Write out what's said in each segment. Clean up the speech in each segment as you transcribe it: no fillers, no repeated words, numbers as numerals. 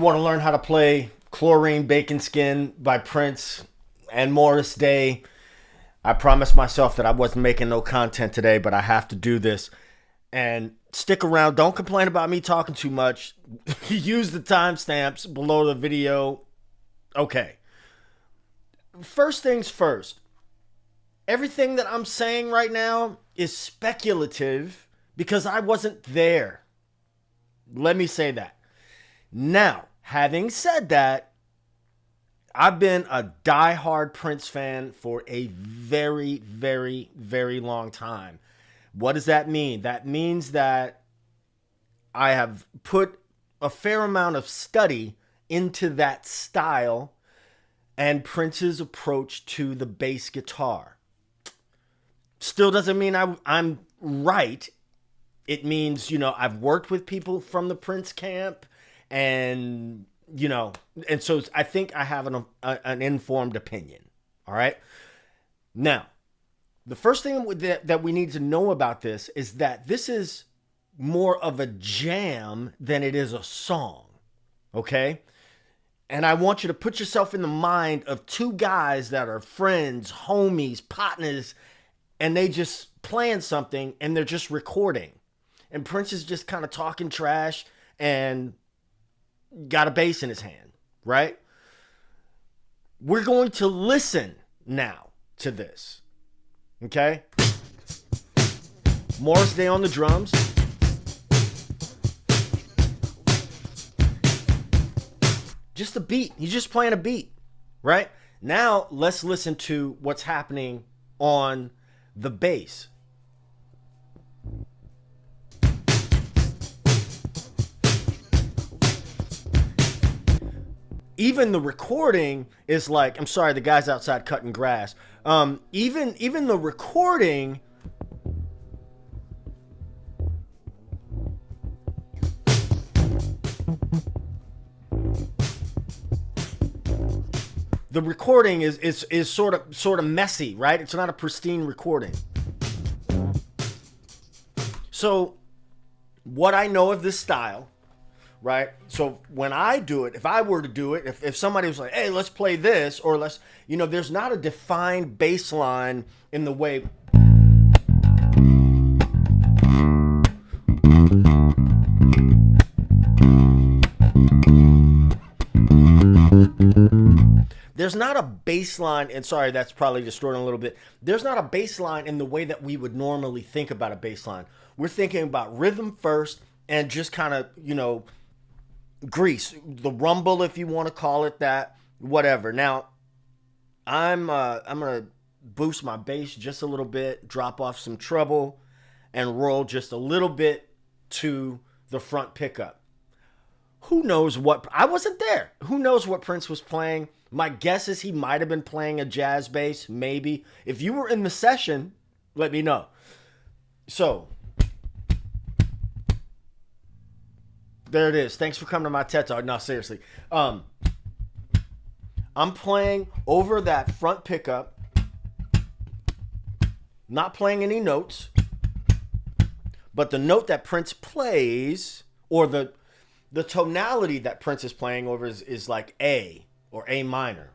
want to learn how to play Cloreen Bacon Skin by Prince and Morris Day, I promised myself that I wasn't making no content today, but I have to do this. And stick around. Don't complain about me talking too much. Use the timestamps below the video. Okay. First things first. Everything that I'm saying right now is speculative because I wasn't there. Let me say that. Now, having said that, I've been a diehard Prince fan for a very, very, very long time. What does that mean? That means that I have put a fair amount of study into that style and Prince's approach to the bass guitar. Still doesn't mean I'm right. It means, I've worked with people from the Prince camp and, and so I think I have an informed opinion. All right. Now, the first thing that we need to know about this is that this is more of a jam than it is a song. Okay. And I want you to put yourself in the mind of two guys that are friends, homies, partners, and they just playing something and they're just recording. And Prince is just kind of talking trash and got a bass in his hand, right? We're going to listen now to this, okay? Morris Day on the drums. Just a beat. He's just playing a beat, right? Now, let's listen to what's happening on the bass. Even the recording is like, I'm sorry, the guy's outside cutting grass. Even the recording is sort of messy, right? It's not a pristine recording. So what I know of this style, right? So when I do it, if I were to do it, if somebody was like, hey, let's play this, or let's, there's not a defined bass line in the way. There's not a bass line, and sorry, that's probably distorting a little bit. There's not a bass line in the way that we would normally think about a bass line. We're thinking about rhythm first and just kind of, grease, the rumble, if you want to call it that, whatever. Now, I'm gonna boost my bass just a little bit, drop off some treble, and roll just a little bit to the front pickup. Who knows what? I wasn't there. Who knows what Prince was playing? My guess is he might have been playing a jazz bass, maybe. If you were in the session, let me know. So there it is. Thanks for coming to my TED Talk. No, seriously. I'm playing over that front pickup, not playing any notes, but the note that Prince plays, or the tonality that Prince is playing over is like A or A minor.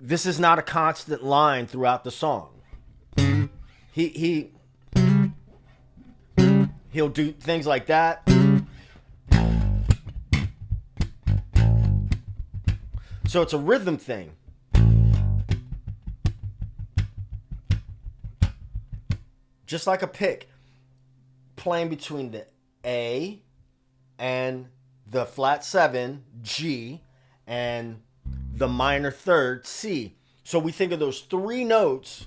This is not a constant line throughout the song. He'll do things like that. So it's a rhythm thing. Just like a pick, playing between the A and the flat 7, G, and the minor third, C. So we think of those three notes.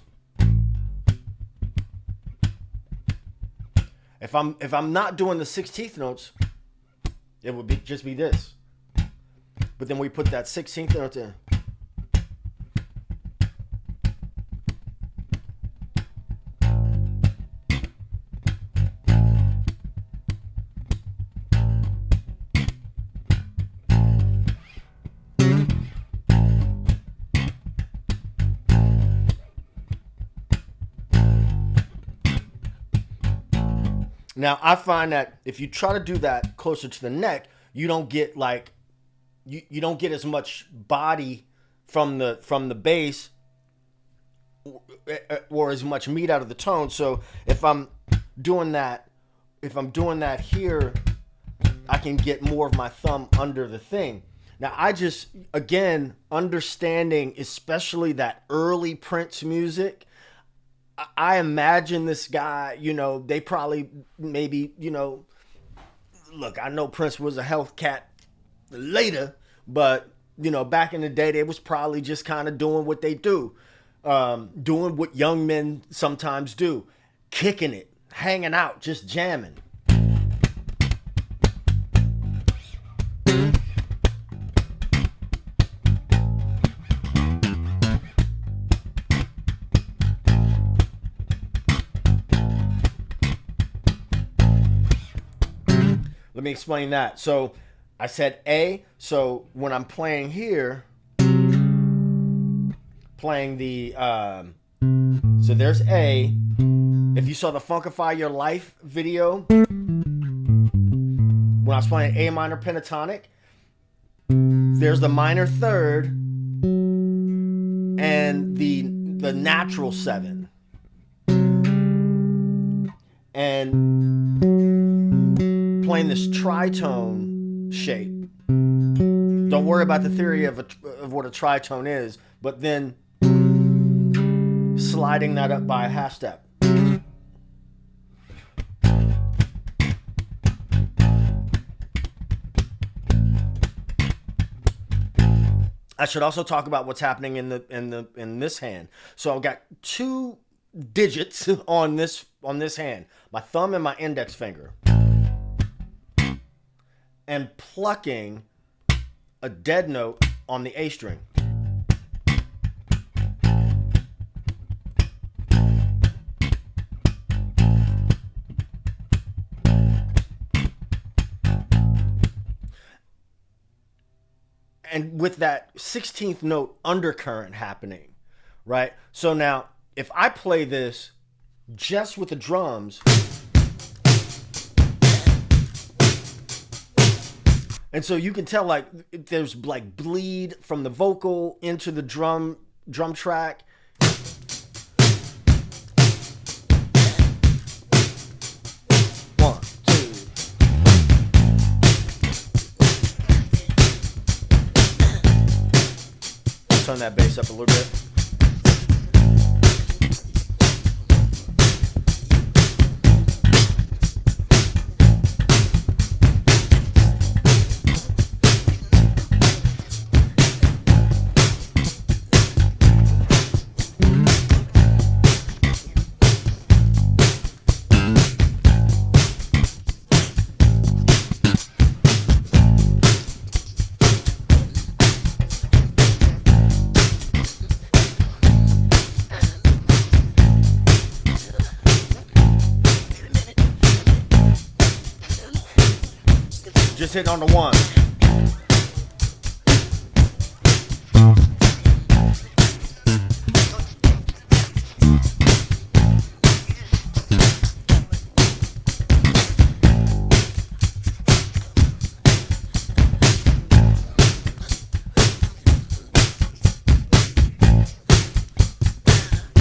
If I'm not doing the 16th notes, it would just be this. But then we put that 16th note in. Now, I find that if you try to do that closer to the neck, you don't get like you don't get as much body from the bass or as much meat out of the tone. So if I'm doing that, here, I can get more of my thumb under the thing. Now, I just, again, understanding especially that early Prince music, I imagine this guy, they probably maybe, look, I know Prince was a health cat later, but, back in the day, they was probably just kind of doing what they do, doing what young men sometimes do, kicking it, hanging out, just jamming. Let me explain that. So I said A. So when I'm playing here, playing the, so there's A. If you saw the Funkify Your Life video, when I was playing A minor pentatonic, there's the minor third and the natural seven. And playing this tritone shape. Don't worry about the theory of what a tritone is, but then sliding that up by a half step. I should also talk about what's happening in this hand. So I've got two digits on this hand, my thumb and my index finger, and plucking a dead note on the A string. And with that 16th note undercurrent happening, right? So now, if I play this just with the drums, and so you can tell like there's like bleed from the vocal into the drum track. One, two. Turn that bass up a little bit. Just hitting on the one.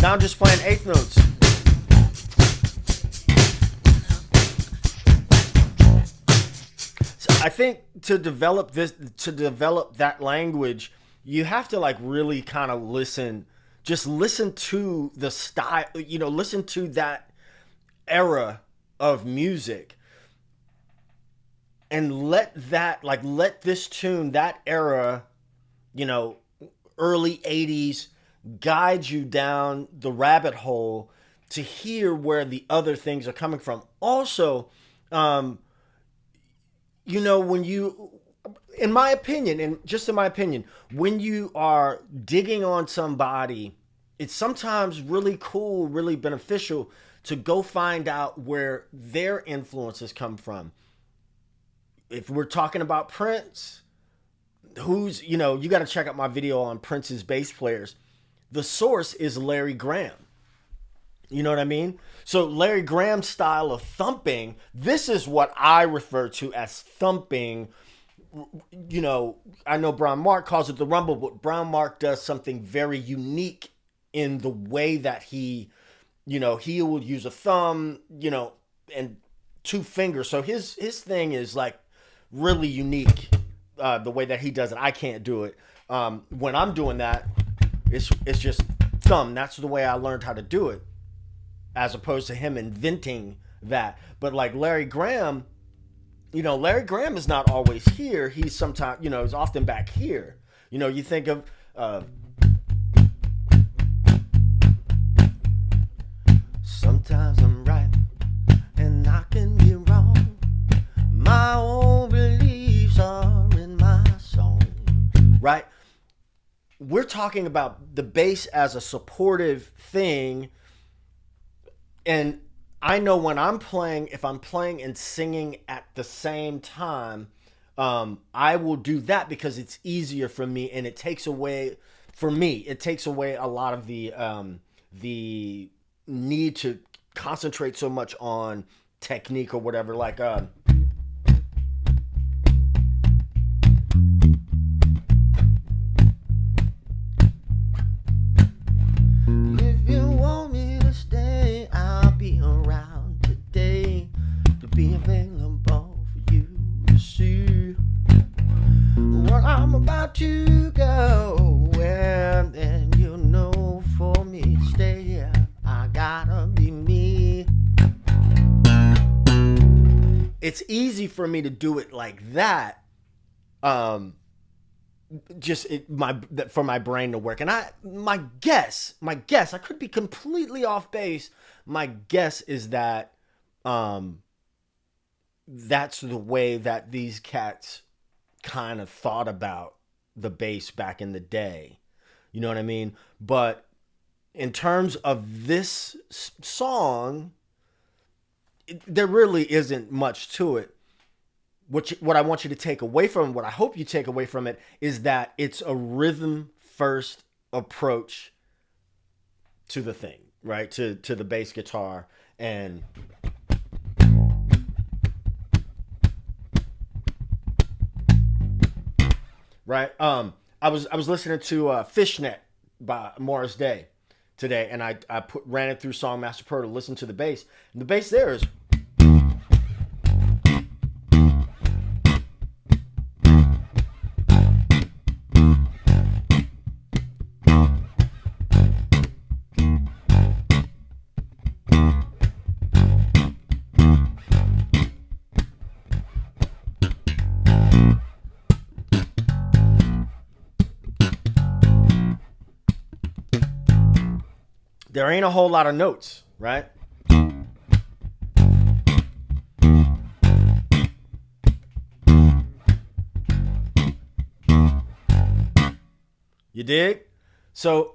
Now I'm just playing eighth notes. I think to develop that language, you have to like really kind of listen to the style, listen to that era of music and let this tune, that era, early 80s, guide you down the rabbit hole to hear where the other things are coming from. Also, when you, in my opinion, when you are digging on somebody, it's sometimes really cool, really beneficial to go find out where their influences come from. If we're talking about Prince, you got to check out my video on Prince's bass players. The source is Larry Graham. You know what I mean? So Larry Graham's style of thumping, this is what I refer to as thumping. You know, I know Brown Mark calls it the rumble, but Brown Mark does something very unique in the way that he, you know, he will use a thumb, you know, and two fingers. So his thing is like really unique. The way that he does it, I can't do it. When I'm doing that, it's just thumb. That's the way I learned how to do it, as opposed to him inventing that. But like Larry Graham, you know, Larry Graham is not always here. He's sometimes, you know, he's often back here. You know, you think of sometimes I'm right and I can be wrong. My own beliefs are in my song. Right? We're talking about the bass as a supportive thing. And I know when I'm playing, if I'm playing and singing at the same time, I will do that because it's easier for me, and it takes away, for me, it takes away a lot of the need to concentrate so much on technique or whatever. Like, if you want me to stay, I'll be around today to be available for you to see what I'm about to go. And then you know, for me to stay, I gotta be me. It's easy for me to do it like that. Just for my brain to work. And my guess, I could be completely off base. My guess is that that's the way that these cats kind of thought about the bass back in the day. You know what I mean? But in terms of this song, there really isn't much to it. What I want you to take away from, what I hope you take away from it, is that it's a rhythm first approach to the thing, right? To the bass guitar. And right, I was listening to Fishnet by Morris Day today, and I ran it through Songmaster Pro to listen to the bass, and the bass there is. There ain't a whole lot of notes, right? You dig? So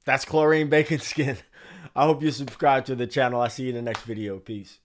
that's Cloreen Bacon Skin. I hope you subscribe to the channel. I'll see you in the next video. Peace.